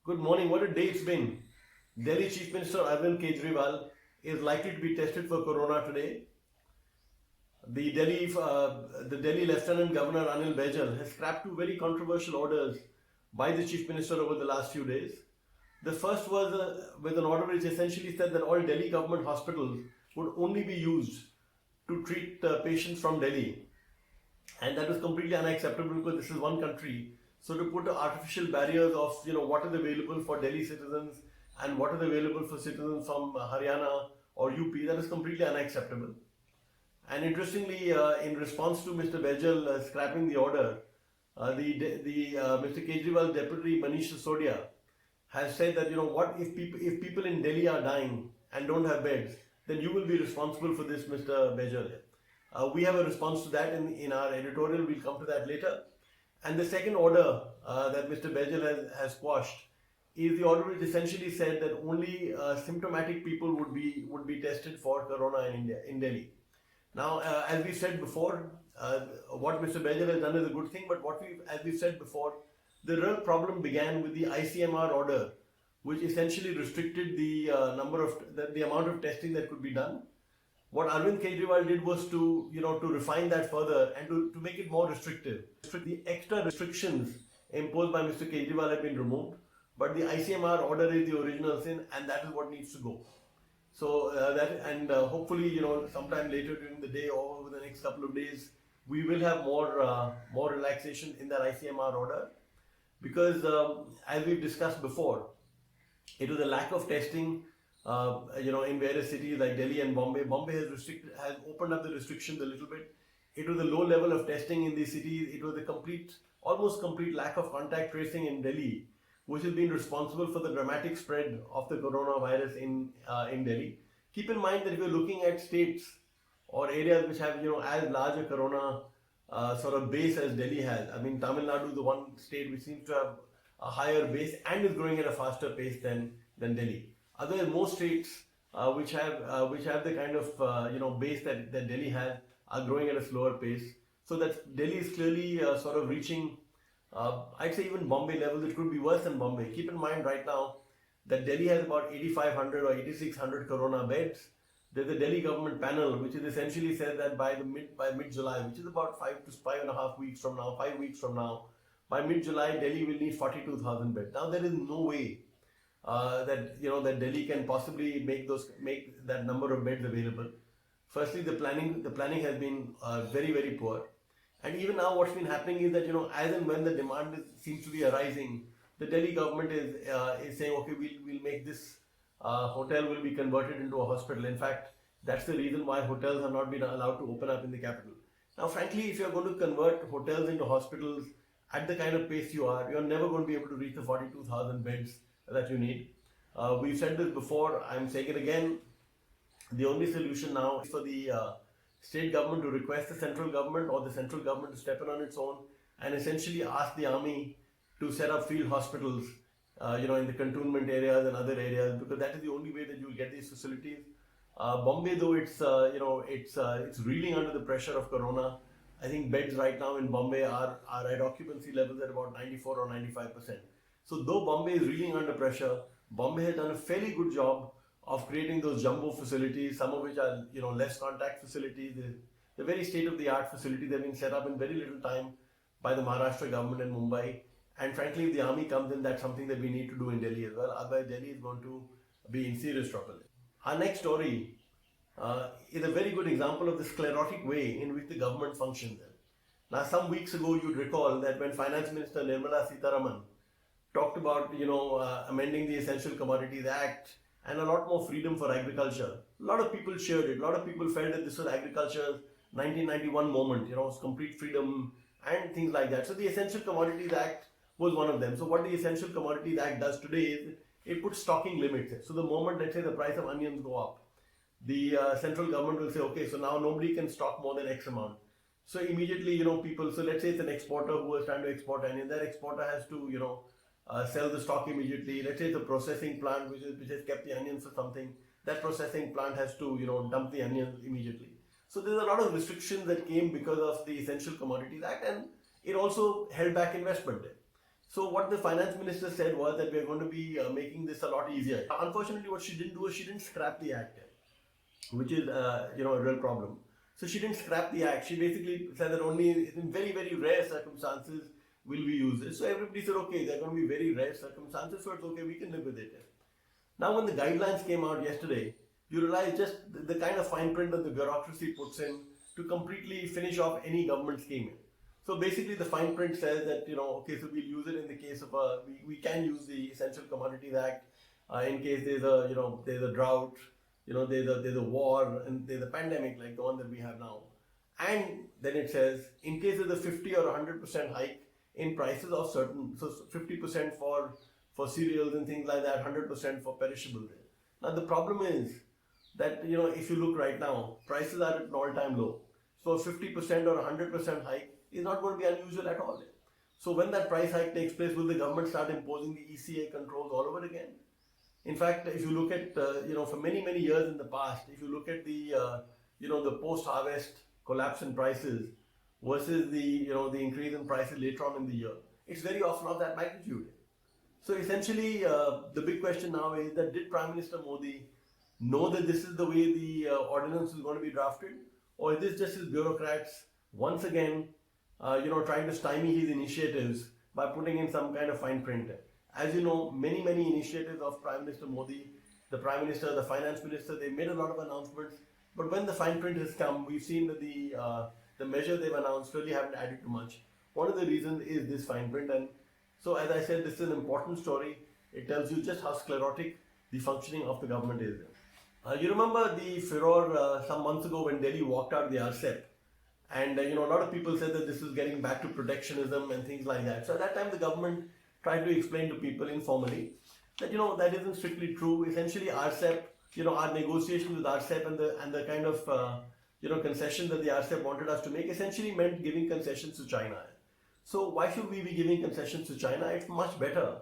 Good morning. What a day it's been. Delhi Chief Minister Arvind Kejriwal is likely to be tested for corona today. The Delhi Lieutenant Governor Anil Baijal has scrapped two very controversial orders by the Chief Minister over the last few days. The first was with an order which essentially said that all Delhi government hospitals would only be used to treat patients from Delhi, and that was completely unacceptable because this is one country. So to put artificial barriers of what is available for Delhi citizens and what is available for citizens from Haryana or UP, that is completely unacceptable. And interestingly, in response to Mr. Baijal scrapping the order, Mr. Kejriwal Deputy Manish Sisodia has said that what if people in Delhi are dying and don't have beds, then you will be responsible for this, Mr. Baijal. We have a response to that in our editorial. We'll come to that later. And the second order that Mr. Baijal has quashed is the order which essentially said that only symptomatic people would be tested for corona in Delhi. Now, as we said before, what Mr. Baijal has done is a good thing, but as we've said before, the real problem began with the ICMR order, which essentially restricted the the amount of testing that could be done. What Arvind Kejriwal did was to refine that further and to make it more restrictive. The extra restrictions imposed by Mr. Kejriwal have been removed, but the ICMR order is the original sin, and that is what needs to go. So hopefully sometime later during the day or over the next couple of days, we will have more relaxation in that ICMR order, because as we've discussed before, it was a lack of testing. In various cities like Delhi and Bombay. Bombay has opened up the restrictions a little bit. It was a low level of testing in these cities. It was a almost complete lack of contact tracing in Delhi, which has been responsible for the dramatic spread of the coronavirus in Delhi. Keep in mind that if you're looking at states or areas which have as large a corona sort of base as Delhi has. I mean, Tamil Nadu is the one state which seems to have a higher base and is growing at a faster pace than Delhi. Otherwise, most states which have the kind of base that Delhi has are growing at a slower pace. So that Delhi is clearly sort of reaching, I'd say even Bombay levels. It could be worse than Bombay. Keep in mind right now that Delhi has about 8,500 or 8,600 corona beds. There's a Delhi government panel which is essentially said that by mid-July, which is about 5 weeks from now, by mid-July Delhi will need 42,000 beds. Now there is no way that Delhi can possibly make that number of beds available. Firstly, the planning has been very, very poor, and even now what's been happening is that as and when the demand seems to be arising, the Delhi government is saying, okay, we'll make this hotel will be converted into a hospital. In fact, that's the reason why hotels have not been allowed to open up in the capital. Now, frankly, if you're going to convert hotels into hospitals at the kind of pace you're never going to be able to reach the 42,000 beds that you need. We've said this before, I'm saying it again. The only solution now is for the state government to request the central government or the central government to step in on its own and essentially ask the army to set up field hospitals in the cantonment areas and other areas, because that is the only way that you'll get these facilities. Bombay, though, it's reeling under the pressure of corona. I think beds right now in Bombay are at occupancy levels at about 94 or 95%. So though Bombay is reeling under pressure, Bombay has done a fairly good job of creating those jumbo facilities, some of which are less contact facilities. They're very state-of-the-art facilities. They've been set up in very little time by the Maharashtra government in Mumbai. And frankly, if the army comes in, that's something that we need to do in Delhi as well. Otherwise, Delhi is going to be in serious trouble. Our next story is a very good example of the sclerotic way in which the government functions. Now, some weeks ago, you'd recall that when Finance Minister Nirmala Sitharaman talked about amending the Essential Commodities Act and a lot more freedom for agriculture, a lot of people cheered it. A lot of people felt that this was agriculture's 1991 moment, it's complete freedom and things like that. So the Essential Commodities Act was one of them. So what the Essential Commodities Act does today is it puts stocking limits. So the moment, let's say, the price of onions go up, the central government will say, okay, so now nobody can stock more than X amount. So immediately, people, so let's say it's an exporter who is trying to export onions, that exporter has to, sell the stock immediately. Let's say it's a processing plant which has kept the onions for something, that processing plant has to, dump the onions immediately. So there's a lot of restrictions that came because of the Essential Commodities Act, and it also held back investment. So what the finance minister said was that we are going to be making this a lot easier. Unfortunately, what she didn't do is she didn't scrap the act, which is a real problem. So she didn't scrap the act. She basically said that only in very very rare circumstances will we use this. So everybody said, okay, there are going to be very rare circumstances, so it's okay, we can live with it. Now, when the guidelines came out yesterday, you realize just the kind of fine print that the bureaucracy puts in to completely finish off any government scheme. So basically, the fine print says that okay, so we'll use it in the case of we can use the Essential Commodities Act in case there's a drought, there's a war and there's a pandemic like the one that we have now, and then it says in case there's a 50 or 100% hike in prices of certain, so 50% for cereals and things like that, 100% for perishables. Now the problem is that if you look right now, prices are at an all-time low. So 50% or 100% hike is not going to be unusual at all. So when that price hike takes place, will the government start imposing the ECA controls all over again? In fact, if you look at for many many years in the past, if you look at the post-harvest collapse in prices versus the increase in prices later on in the year, it's very often of that magnitude. So essentially, the big question now is that did Prime Minister Modi know that this is the way the ordinance is going to be drafted, or is this just his bureaucrats once again, trying to stymie his initiatives by putting in some kind of fine print? As you know, many initiatives of Prime Minister Modi, the Prime Minister, the Finance Minister, they made a lot of announcements. But when the fine print has come, we've seen that the measures they've announced really haven't added too much. One of the reasons is this fine print, and so as I said, this is an important story. It tells you just how sclerotic the functioning of the government is. You remember the furor some months ago when Delhi walked out the RCEP, and a lot of people said that this is getting back to protectionism and things like that. So at that time, the government tried to explain to people informally that that isn't strictly true. Essentially, RCEP, our negotiations with RCEP and the kind of concession that the RCEP wanted us to make essentially meant giving concessions to China. So why should we be giving concessions to China? It's much better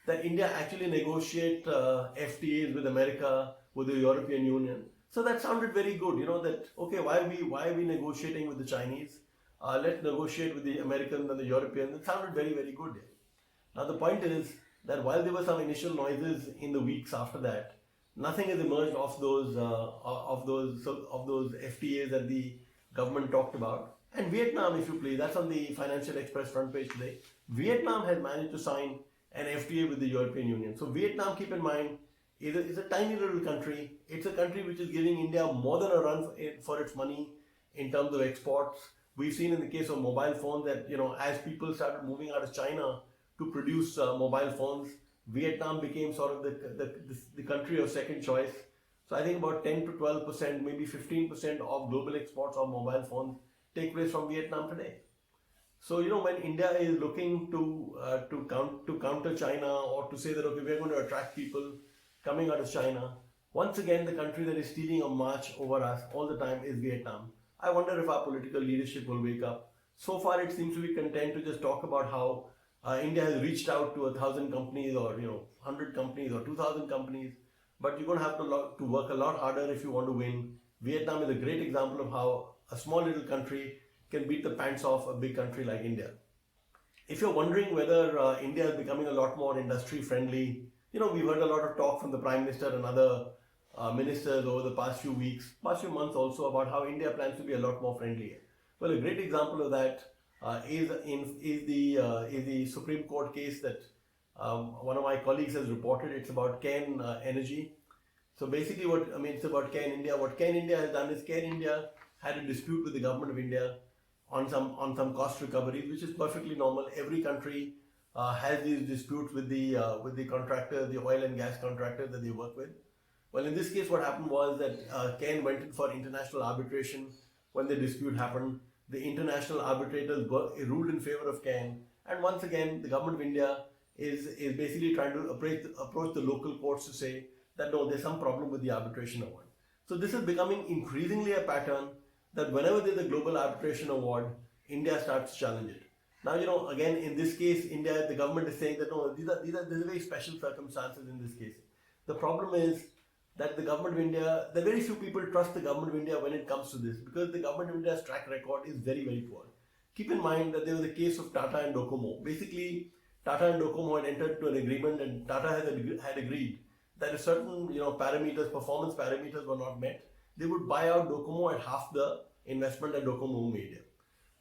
that India actually negotiate FTAs with America, with the European Union. So that sounded very good. That okay, why are we negotiating with the Chinese? Let's negotiate with the Americans and the Europeans. It sounded very very good. Now the point is that while there were some initial noises in the weeks after that, nothing has emerged of those FTAs that the government talked about. And Vietnam, if you please, that's on the Financial Express front page today. Vietnam has managed to sign an FTA with the European Union. So Vietnam, keep in mind, is a tiny little country. It's a country which is giving India more than a run for its money in terms of exports. We've seen in the case of mobile phones that as people started moving out of China to produce mobile phones, Vietnam became sort of the country of second choice. So I think about 10 to 12%, maybe 15% of global exports of mobile phones take place from Vietnam today. So when India is looking to counter China, or to say that okay, we're going to attract people coming out of China, once again the country that is stealing a march over us all the time is Vietnam. I wonder if our political leadership will wake up. So far it seems to be content to just talk about how India has reached out to 1,000 companies or 100 companies or 2,000 companies, but you're going to have to work a lot harder if you want to win. Vietnam is a great example of how a small little country can beat the pants off a big country like India. If you're wondering whether India is becoming a lot more industry friendly, we've heard a lot of talk from the Prime Minister and other ministers over the past few months also, about how India plans to be a lot more friendly. Well, a great example of that is the Supreme Court case that one of my colleagues has reported. It's about Cairn Energy. So basically, it's about Cairn India. What Cairn India has done is Cairn India had a dispute with the government of India on some cost recoveries, which is perfectly normal. Every country has these disputes with the contractors, the oil and gas contractors that they work with. Well, in this case, what happened was that Cairn went in for international arbitration when the dispute happened. The international arbitrators ruled in favor of Cairn, and once again, the government of India is basically trying to approach the local courts to say that no, there's some problem with the arbitration award. So this is becoming increasingly a pattern that whenever there's a global arbitration award, India starts to challenge it. Now, again, in this case, India, the government is saying that no, these are very special circumstances in this case. The problem is that the government of India, the very few people trust the government of India when it comes to this, because the government of India's track record is very, very poor. Keep in mind that there was a case of Tata and Docomo. Basically, Tata and Docomo had entered to an agreement, and Tata had agreed that if certain parameters, performance parameters were not met, they would buy out Docomo at half the investment that Docomo made.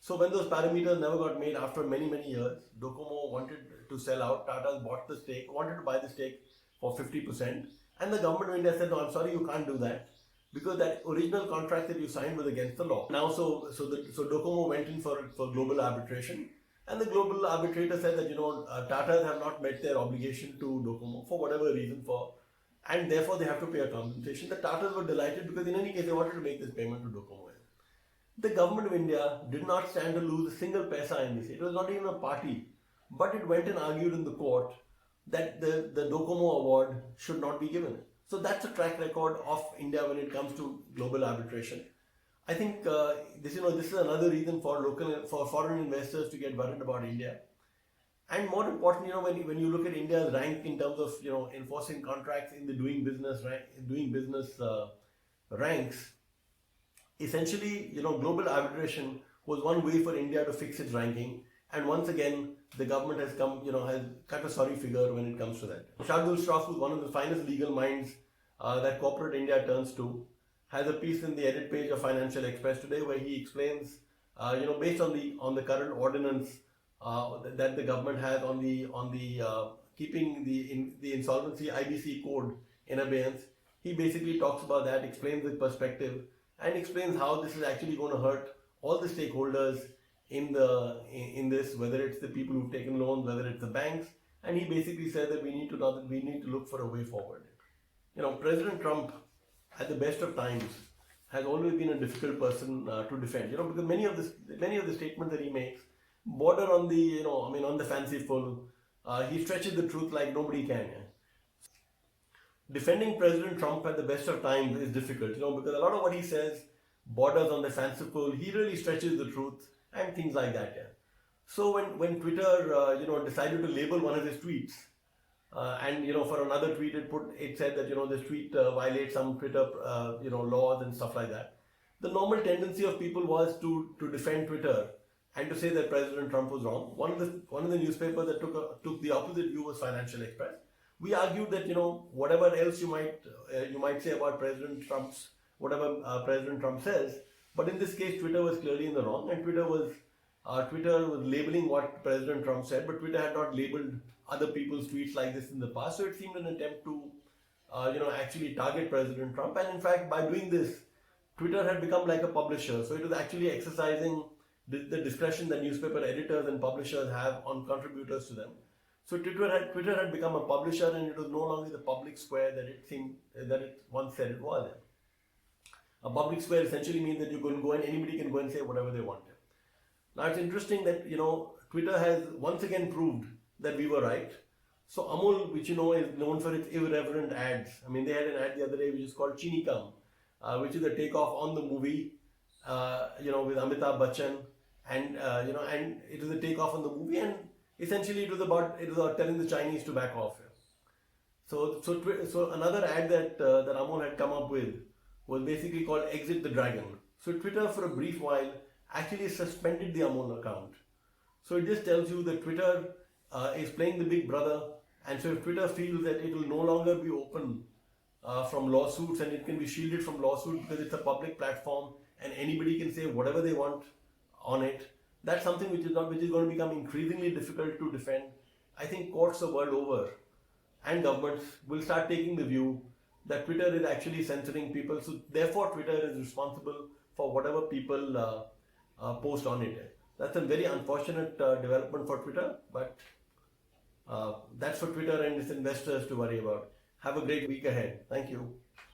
So when those parameters never got made after many years, Docomo wanted to sell out. Tata bought the stake, wanted to buy the stake for 50%, and the government of India said, no, I'm sorry, you can't do that, because that original contract that you signed was against the law. Now, so Docomo went in for global arbitration, and the global arbitrator said that Tata have not met their obligation to Docomo for whatever reason, and therefore they have to pay a compensation. The Tatas were delighted because in any case they wanted to make this payment to Docomo. The government of India did not stand to lose a single paisa in this. It was not even a party, but it went and argued in the court that the Docomo award should not be given. So that's a track record of India when it comes to global arbitration. I think this is another reason for foreign investors to get worried about India. And more important, when you look at India's rank in terms of enforcing contracts in the doing business ranks, essentially global arbitration was one way for India to fix its ranking. And once again, the government has cut a sorry figure when it comes to that. Shardul Shroff, who's one of the finest legal minds that corporate India turns to, has a piece in the edit page of Financial Express today where he explains, based on the current ordinance that the government has on the keeping the insolvency IBC code in abeyance. He basically talks about that, explains the perspective, and explains how this is actually going to hurt all the stakeholders in this, whether it's the people who've taken loans, whether it's the banks. And he basically said that we need to look for a way forward. President Trump, at the best of times, has always been a difficult person to defend. Because many of the statements that he makes border on on the fanciful. He stretches the truth like nobody can. Defending President Trump at the best of times is difficult, because a lot of what he says borders on the fanciful. He really stretches the truth and things like that. So when Twitter, decided to label one of his tweets, and for another tweet it said that this tweet violates some Twitter laws and stuff like that. The normal tendency of people was to defend Twitter and to say that President Trump was wrong. One of the newspapers that took the opposite view was Financial Express. We argued that whatever else you might say about whatever President Trump says, but in this case Twitter was clearly in the wrong, and Twitter was labeling what President Trump said, but Twitter had not labeled other people's tweets like this in the past. So it seemed an attempt to actually target President Trump, and in fact by doing this, Twitter had become like a publisher. So it was actually exercising the discretion that newspaper editors and publishers have on contributors to them. So Twitter had become a publisher, and it was no longer the public square that it once said it was. A public square essentially means that you can go and anybody can go and say whatever they want. Now it's interesting that Twitter has once again proved that we were right. So Amul, which is known for its irreverent ads. I mean, they had an ad the other day which is called Chini Kam, which is a takeoff on the movie, with Amitabh Bachchan, and and it was a takeoff on the movie, and essentially it was about telling the Chinese to back off. So another ad that Amul had come up with was basically called Exit the Dragon. So Twitter for a brief while actually suspended the Amul account. So it just tells you that Twitter is playing the big brother, and so if Twitter feels that it will no longer be open from lawsuits, and it can be shielded from lawsuits because it's a public platform and anybody can say whatever they want on it, that's something which is going to become increasingly difficult to defend. I think courts the world over and governments will start taking the view that Twitter is actually censoring people, so therefore Twitter is responsible for whatever people post on it. That's a very unfortunate development for Twitter, but that's for Twitter and its investors to worry about. Have a great week ahead. Thank you.